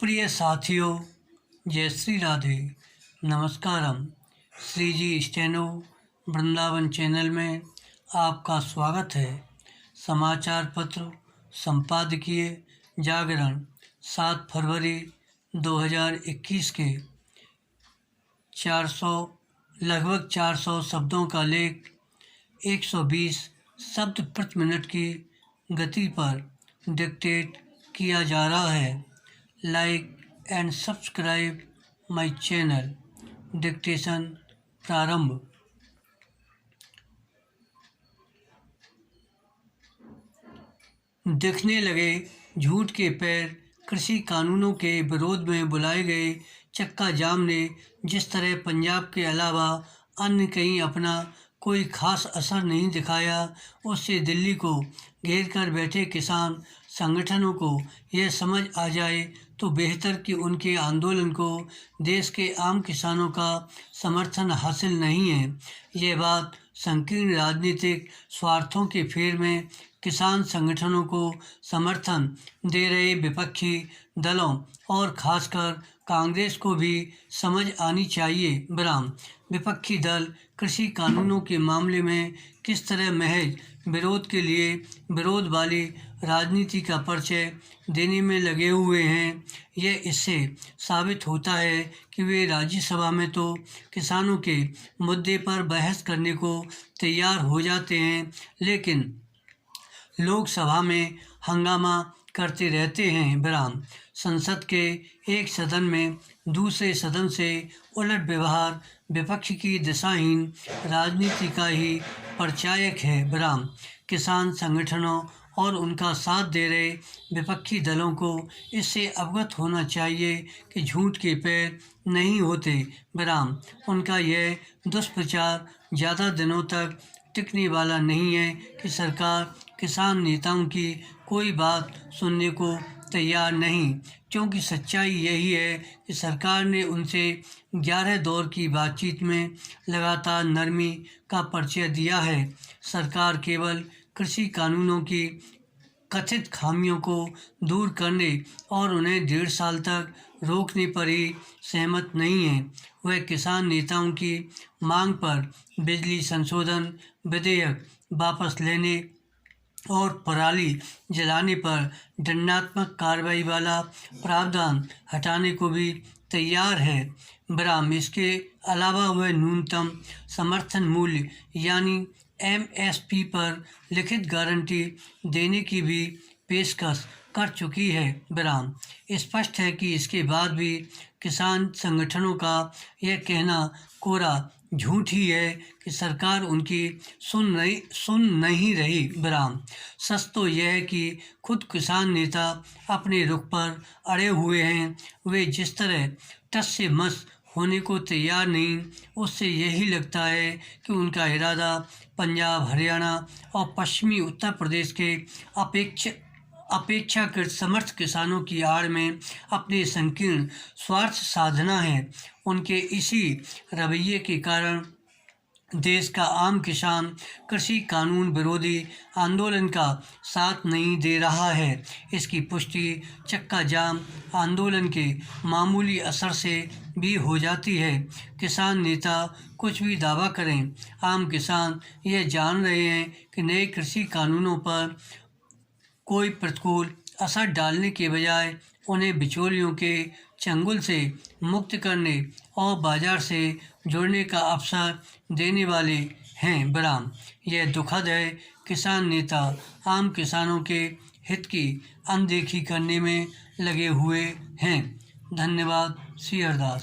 प्रिय साथियों, जय श्री राधे। नमस्कारम। श्री जी स्टेनो वृंदावन चैनल में आपका स्वागत है। समाचार पत्र संपादकीय जागरण 7 फरवरी 2021 के लगभग 400 शब्दों का लेख 120 शब्द प्रति मिनट की गति पर डिक्टेट किया जा रहा है। Like and subscribe my channel. Dictation प्रारंभ। दिखने लगे झूठ के पैर। कृषि कानूनों के विरोध में बुलाए गए चक्का जाम ने जिस तरह पंजाब के अलावा अन्य कहीं अपना कोई खास असर नहीं दिखाया, उससे दिल्ली को घेर कर बैठे किसान संगठनों को यह समझ आ जाए तो बेहतर कि उनके आंदोलन को देश के आम किसानों का समर्थन हासिल नहीं है। यह बात संकीर्ण राजनीतिक स्वार्थों के फेर में किसान संगठनों को समर्थन दे रहे विपक्षी दलों और खासकर कांग्रेस को भी समझ आनी चाहिए। विराम। विपक्षी दल कृषि कानूनों के मामले में किस तरह महज विरोध के लिए विरोध वाली राजनीति का परिचय देने में लगे हुए हैं, यह इससे साबित होता है कि वे राज्यसभा में तो किसानों के मुद्दे पर बहस करने को तैयार हो जाते हैं, लेकिन लोकसभा में हंगामा करते रहते हैं। विराम। संसद के एक सदन में दूसरे सदन से उलट व्यवहार विपक्ष की दिशाहीन राजनीति का ही परिचायक है। विराम। किसान संगठनों और उनका साथ दे रहे विपक्षी दलों को इससे अवगत होना चाहिए कि झूठ के पैर नहीं होते। विराम। उनका यह दुष्प्रचार ज़्यादा दिनों तक टिकने वाला नहीं है कि सरकार किसान नेताओं की कोई बात सुनने को तैयार नहीं, क्योंकि सच्चाई यही है कि सरकार ने उनसे 11 दौर की बातचीत में लगातार नरमी का परिचय दिया है। सरकार केवल कृषि कानूनों की कथित खामियों को दूर करने और उन्हें 1.5 साल तक रोकने पर ही सहमत नहीं है। वह किसान नेताओं की मांग पर बिजली संशोधन विधेयक वापस लेने और पराली जलाने पर दंडात्मक कार्रवाई वाला प्रावधान हटाने को भी तैयार है। विराम। इसके अलावा वह न्यूनतम समर्थन मूल्य यानी MSP पर लिखित गारंटी देने की भी पेशकश कर चुकी है। विराम। स्पष्ट है कि इसके बाद भी किसान संगठनों का यह कहना कोरा झूठ ही है कि सरकार उनकी सुन नहीं रही। विराम। सच तो यह है कि खुद किसान नेता अपने रुख पर अड़े हुए हैं। वे जिस तरह टस से मस होने को तैयार नहीं, उससे यही लगता है कि उनका इरादा पंजाब, हरियाणा और पश्चिमी उत्तर प्रदेश के अपेक्षाकृत समर्थ किसानों की आड़ में अपने संकीर्ण स्वार्थ साधना है। उनके इसी रवैये के कारण देश का आम किसान कृषि कानून विरोधी आंदोलन का साथ नहीं दे रहा है। इसकी पुष्टि चक्का जाम आंदोलन के मामूली असर से भी हो जाती है। किसान नेता कुछ भी दावा करें, आम किसान यह जान रहे हैं कि नए कृषि कानूनों पर कोई प्रतिकूल असर डालने के बजाय उन्हें बिचौलियों के चंगुल से मुक्त करने और बाजार से जोड़ने का अवसर देने वाले हैं। विराम। यह दुखद है, किसान नेता आम किसानों के हित की अनदेखी करने में लगे हुए हैं। धन्यवाद। श्री हरदास।